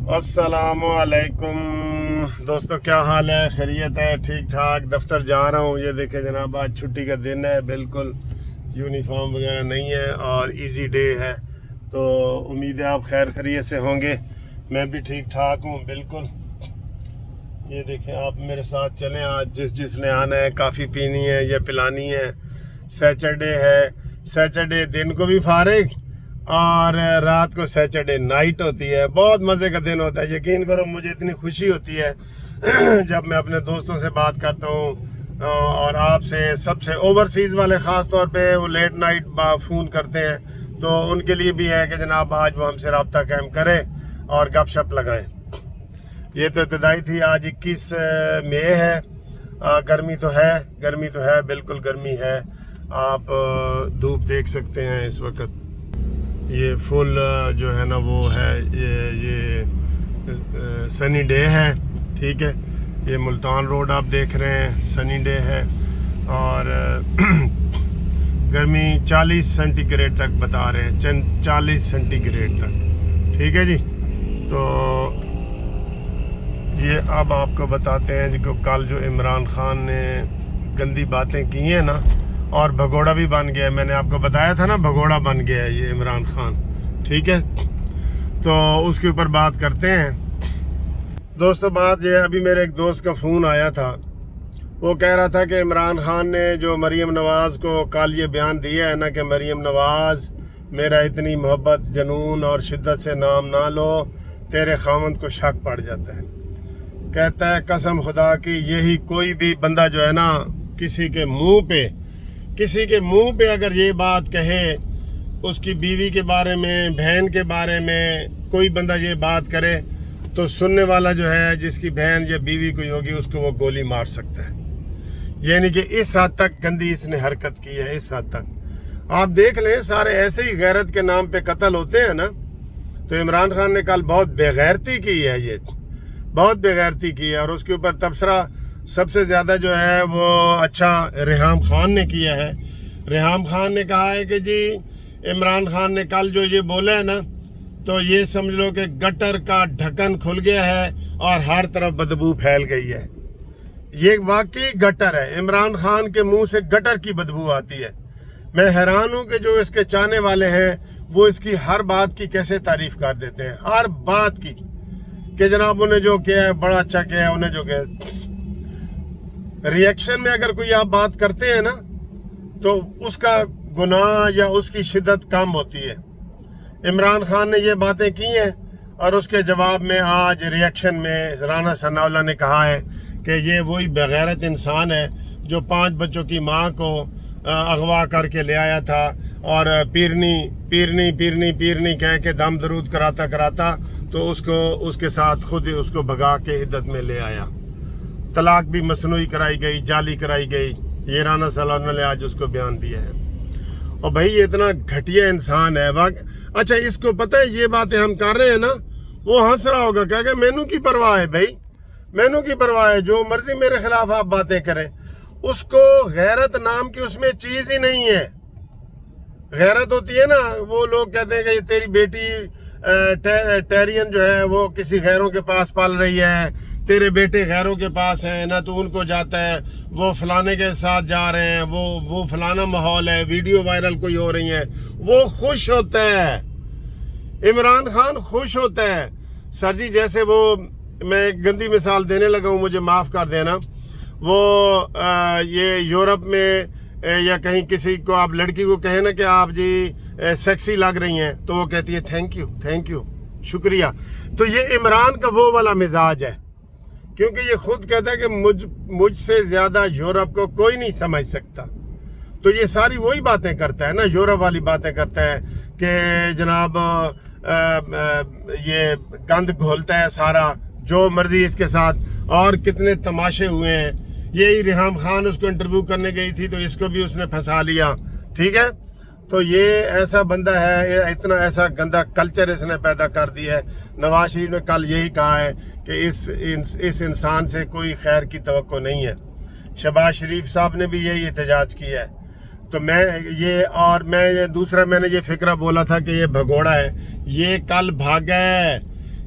अस्सलाम वालेकुम दोस्तों, क्या हाल है? खैरियत है? ठीक ठाक। दफ्तर जा रहा हूँ। ये देखें जनाब, आज छुट्टी का दिन है, बिल्कुल यूनिफॉर्म वगैरह नहीं है और इजी डे है। तो उम्मीद है आप खैर खैरियत से होंगे। मैं भी ठीक ठाक हूँ बिल्कुल। ये देखें, आप मेरे साथ चलें। आज जिसने आना है, काफ़ी पीनी है या पिलानी है। सैटरडे है, सैटरडे दिन को भी फारिग और रात को सैटरडे नाइट होती है। बहुत मज़े का दिन होता है। यकीन करो, मुझे इतनी खुशी होती है जब मैं अपने दोस्तों से बात करता हूँ और आपसे, सबसे ओवरसीज़ वाले ख़ास तौर पे वो लेट नाइट फ़ोन करते हैं, तो उनके लिए भी है कि जनाब आज वो हमसे रब्ता कायम करें और गपशप लगाएं। ये तो इब्तदाई थी। आज 21 मई है। गर्मी तो है, बिल्कुल गर्मी है। आप धूप देख सकते हैं इस वक्त। ये फुल जो है ना वो है, ये सनी डे है, ठीक है। ये मुल्तान रोड आप देख रहे हैं, सनी डे है और गर्मी 40 सेंटीग्रेड तक बता रहे हैं, 40 सेंटीग्रेड तक, ठीक है जी। तो ये अब आपको बताते हैं जी को कल जो इमरान खान ने गंदी बातें की हैं ना, और भगोड़ा भी बन गया है। मैंने आपको बताया था ना, भगोड़ा बन गया है ये इमरान खान, ठीक है। तो उसके ऊपर बात करते हैं दोस्तों। बात ये, अभी मेरे एक दोस्त का फ़ोन आया था। वो कह रहा था कि इमरान खान ने जो मरीम नवाज़ को कल ये बयान दिया है ना कि मरीम नवाज़ मेरा इतनी मोहब्बत, जुनून और शिद्दत से नाम ना लो, तेरे खामंद को शक पड़ जाता है। कहता है कसम खुदा की, यही कोई भी बंदा जो है ना, किसी के मुंह पे अगर ये बात कहे, उसकी बीवी के बारे में, बहन के बारे में कोई बंदा ये बात करे, तो सुनने वाला जो है, जिसकी बहन या बीवी कोई होगी, उसको वो गोली मार सकता है। यानी कि इस हद तक गंदी इसने हरकत की है, इस हद तक। आप देख लें, सारे ऐसे ही गैरत के नाम पे कत्ल होते हैं ना। तो इमरान खान ने कल बहुत बेगैरती की है, ये बहुत बेगैरती की है। और उसके ऊपर तबसरा सबसे ज़्यादा जो है वो अच्छा रेहाम खान ने किया है। रेहाम खान ने कहा है कि जी इमरान खान ने कल जो ये बोला है ना, तो ये समझ लो कि गटर का ढक्कन खुल गया है और हर तरफ बदबू फैल गई है। ये वाकई गटर है। इमरान खान के मुंह से गटर की बदबू आती है। मैं हैरान हूँ कि जो इसके चाहने वाले हैं वो इसकी हर बात की कैसे तारीफ कर देते हैं, हर बात की, कि जनाब उन्हें जो किया है बड़ा अच्छा किया है, उन्हें जो किया है। रिएक्शन में अगर कोई आप बात करते हैं ना, तो उसका गुनाह या उसकी शिद्दत कम होती है। इमरान खान ने ये बातें की हैं और उसके जवाब में आज रिएक्शन में राना सनाउल्लाह ने कहा है कि ये वही बेगैरत इंसान है जो 5 बच्चों की माँ को अगवा करके ले आया था और पीरनी कह के दम दरूद कराता तो उसके साथ खुद ही उसको भगा के इद्दत में ले आया। तलाक भी मसनूई कराई गई, जाली कराई गई। ये राना सलाउल्लाह ने आज उसको बयान दिया है। और भाई ये इतना घटिया इंसान है। अच्छा, इसको पता है ये बातें हम कर रहे हैं ना, वो हंस रहा होगा, क्या मैनू की परवाह है भाई, मैनू की परवाह है, जो मर्जी मेरे खिलाफ आप बातें करें। उसको गैरत नाम की उसमें चीज ही नहीं है। गैरत होती है ना, वो लोग कहते हैं कि तेरी बेटी टेरियन जो है वो किसी गैरों के पास पाल रही है, तेरे बेटे गैरों के पास हैं ना, तो उनको जाता है, वो फलाने के साथ जा रहे हैं, वो फलाना माहौल है, वीडियो वायरल कोई हो रही है, वो खुश होता है। इमरान खान खुश होता है। सर जी, जैसे वो, मैं एक गंदी मिसाल देने लगा हूँ, मुझे माफ़ कर देना। वो ये यूरोप में या कहीं किसी को आप लड़की को कहें ना कि आप जी सेक्सी लग रही हैं, तो वो कहती है थैंक यू, शुक्रिया। तो ये इमरान का वो वाला मिजाज है, क्योंकि ये खुद कहता है कि मुझसे ज्यादा यूरोप को कोई नहीं समझ सकता। तो ये सारी वही बातें करता है ना, यूरोप वाली बातें करता है कि जनाब ये गंद घोलता है सारा, जो मर्जी इसके साथ। और कितने तमाशे हुए हैं। यही रेहाम खान उसको इंटरव्यू करने गई थी, तो इसको भी उसने फंसा लिया, ठीक है। तो ये ऐसा बंदा है, ये इतना ऐसा गंदा कल्चर इसने पैदा कर दिया है। नवाज शरीफ ने कल यही कहा है कि इस इंसान से कोई खैर की तवक्को नहीं है। शहबाज शरीफ साहब ने भी यही एहतजाज किया है। तो मैं दूसरा मैंने ये फिक्रा बोला था कि ये भगोड़ा है, ये कल भागा है,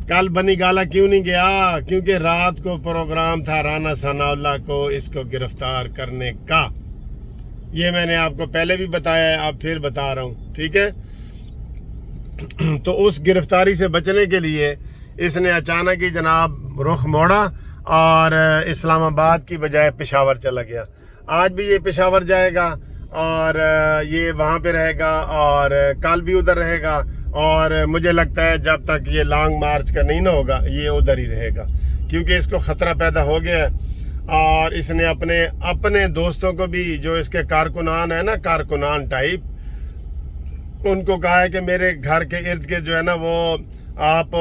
कल बनी गाला क्यों नहीं गया? क्योंकि रात को प्रोग्राम था राना सनाउल्लाह को इसको गिरफ्तार करने का। ये मैंने आपको पहले भी बताया है, अब फिर बता रहा हूँ, ठीक है। तो उस गिरफ्तारी से बचने के लिए इसने अचानक ही जनाब रुख मोड़ा और इस्लामाबाद की बजाय पेशावर चला गया। आज भी ये पेशावर जाएगा और ये वहाँ पे रहेगा और कल भी उधर रहेगा, और मुझे लगता है जब तक ये लॉन्ग मार्च का नहीं ना होगा ये उधर ही रहेगा, क्योंकि इसको ख़तरा पैदा हो गया है। और इसने अपने दोस्तों को भी, जो इसके कारकुनान है ना, कारकुनान टाइप, उनको कहा है कि मेरे घर के इर्द गिर्द जो है ना वो आप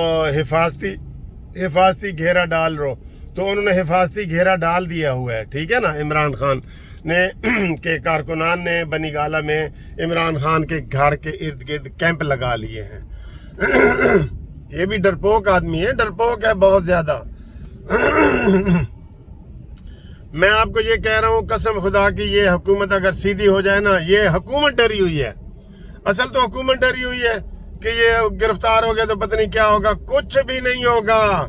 हिफाजती घेरा डाल रो। तो उन्होंने हिफाजती घेरा डाल दिया हुआ है, ठीक है ना। इमरान खान ने के कारकुनान ने बनी गाला में इमरान खान के घर के इर्द गिर्द कैंप लगा लिए हैं। ये भी डरपोक आदमी है, डरपोक है बहुत ज्यादा। मैं आपको ये कह रहा हूँ कसम खुदा की, ये हुकूमत अगर सीधी हो जाए ना, ये हुकूमत डरी हुई है। असल तो हुकूमत डरी हुई है कि ये गिरफ्तार हो गया तो पता नहीं क्या होगा। कुछ भी नहीं होगा,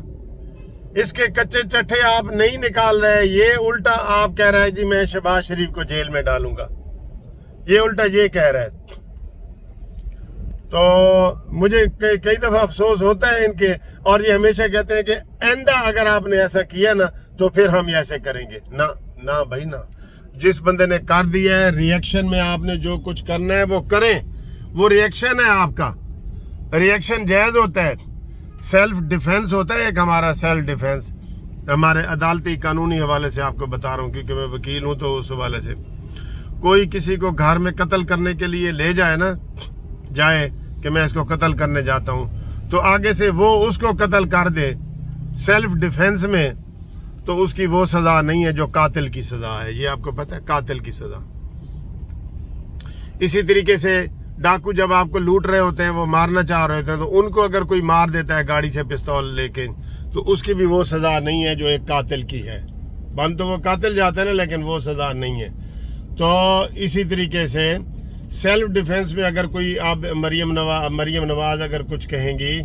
इसके कच्चे चट्टे आप नहीं निकाल रहे। ये उल्टा आप कह रहे हैं जी मैं शहबाज शरीफ को जेल में डालूंगा, ये उल्टा ये कह रहे हैं। तो मुझे कई दफा अफसोस होता है इनके, और ये हमेशा कहते हैं कि आइंदा अगर आपने ऐसा किया ना तो फिर हम ऐसे करेंगे। ना ना भाई ना, जिस बंदे ने कर दिया है, रिएक्शन में आपने जो कुछ करना है वो करें, वो रिएक्शन है आपका। रिएक्शन जायज होता है, सेल्फ डिफेंस होता है एक हमारा सेल्फ डिफेंस। हमारे अदालती कानूनी हवाले से आपको बता रहा हूँ, क्योंकि मैं वकील हूँ, तो उस हवाले से कोई किसी को घर में कत्ल करने के लिए ले जाए ना, जाए कि मैं इसको कत्ल करने जाता हूँ, तो आगे से वो उसको कत्ल कर दे सेल्फ डिफेंस में, तो उसकी वो सजा नहीं है जो कातिल की सजा है। ये आपको पता है, कातिल की सजा। इसी तरीके से डाकू जब आपको लूट रहे होते हैं, वो मारना चाह रहे होते हैं, तो उनको अगर कोई मार देता है गाड़ी से पिस्तौल लेके, तो उसकी भी वो सजा नहीं है जो एक कातिल की है। बन तो वो कातिल जाते हैं ना, लेकिन वो सजा नहीं है। तो इसी तरीके से सेल्फ डिफेंस में अगर कोई आप मरियम नवाज अगर कुछ कहेंगी,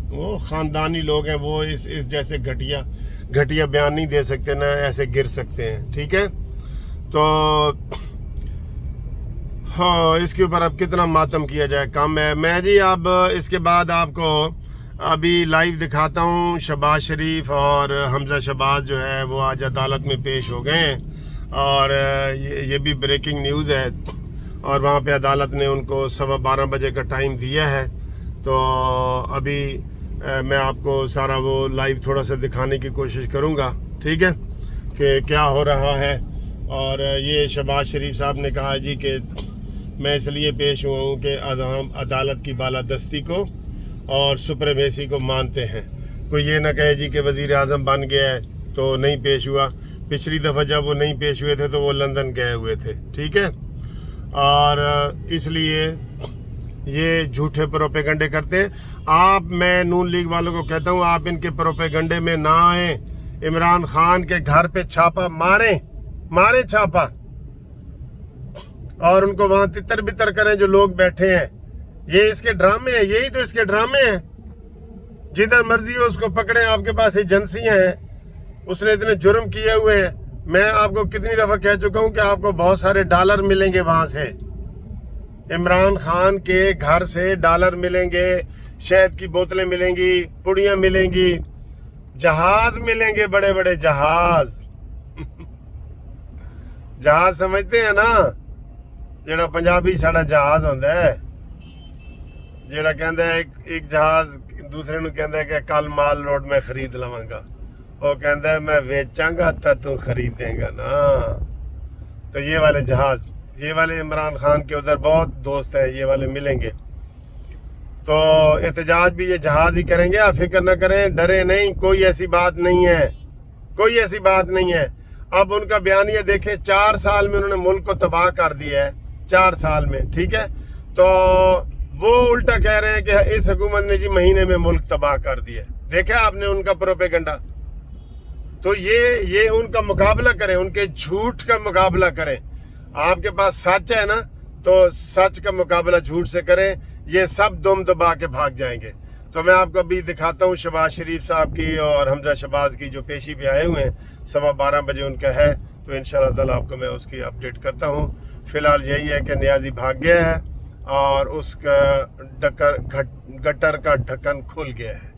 वो खानदानी लोग हैं, वो इस जैसे घटिया बयान नहीं दे सकते ना, ऐसे गिर सकते हैं, ठीक है। तो हाँ, इसके ऊपर अब कितना मातम किया जाए, कम है। मैं जी अब इसके बाद आपको अभी लाइव दिखाता हूँ। शहबाज शरीफ और हमजा शहबाज जो है वो आज अदालत में पेश हो गए हैं, और ये भी ब्रेकिंग न्यूज़ है, और वहाँ पे अदालत ने उनको 12:15 बजे का टाइम दिया है। तो अभी मैं आपको सारा वो लाइव थोड़ा सा दिखाने की कोशिश करूँगा, ठीक है, कि क्या हो रहा है। और ये शहबाज शरीफ साहब ने कहा जी कि मैं इसलिए पेश हुआ हूँ कि अदालत की बालादस्ती को और सुप्रीमेसी को मानते हैं। कोई ये ना कहे जी कि वज़ीर आज़म बन गया है तो नहीं पेश हुआ। पिछली दफ़ा जब वो नहीं पेश हुए थे तो वो लंदन गए हुए थे, ठीक है। और इसलिए ये झूठे प्रोपेगंडे करते हैं। मैं नून लीग वालों को कहता हूँ, आप इनके प्रोपेगंडे में ना आए। इमरान खान के घर पे छापा मारे छापा, और उनको वहां तितर बितर करें जो लोग बैठे हैं। ये इसके ड्रामे हैं, यही तो इसके ड्रामे हैं। जिधर मर्जी हो उसको पकड़े, आपके पास एजेंसियां हैं, उसने इतने जुर्म किए हुए हैं। मैं आपको कितनी दफा कह चुका हूं कि आपको बहुत सारे डॉलर मिलेंगे वहां से, इमरान खान के घर से डॉलर मिलेंगे, शहद की बोतलें मिलेंगी, पुड़ियां मिलेंगी, जहाज मिलेंगे, बड़े बड़े जहाज। जहाज समझते हैं ना, जेड़ा पंजाबी साड़ा जहाज होंदा है, जेड़ा कहंदा है एक जहाज दूसरे ਨੂੰ कहंदा है कि कल माल रोड में खरीद लवांगा, वो कहंदा है मैं बेचांगा तो तू खरीदेगा ना। तो ये वाले जहाज, ये वाले इमरान खान के उधर बहुत दोस्त है, ये वाले मिलेंगे। तो एहतजाज भी ये जहाज ही करेंगे, आप फिक्र न करें, डरे नहीं, कोई ऐसी बात नहीं है, कोई ऐसी बात नहीं है। अब उनका बयान ये देखें, 4 साल में उन्होंने मुल्क को तबाह कर दिया है, 4 साल में, ठीक है। तो वो उल्टा कह रहे हैं कि इस हुकूमत ने जी महीने में मुल्क तबाह कर दिया। देखा आपने उनका प्रोपेगंडा। तो ये उनका मुकाबला करें, उनके झूठ का मुकाबला करें। आपके पास सच है ना, तो सच का मुकाबला झूठ से करें, ये सब दुम दबा के भाग जाएंगे। تو میں آپ کو ابھی دکھاتا ہوں شہباز شریف صاحب کی اور حمزہ شہباز کی جو پیشی پہ آئے ہوئے ہیں، 12:15 بجے ان کا ہے، تو انشاءاللہ تعالیٰ آپ کو میں اس کی اپڈیٹ کرتا ہوں۔ فی الحال یہی ہے کہ نیازی بھاگ گیا ہے اور اس کا گٹر کا ڈھکن کھل گیا ہے۔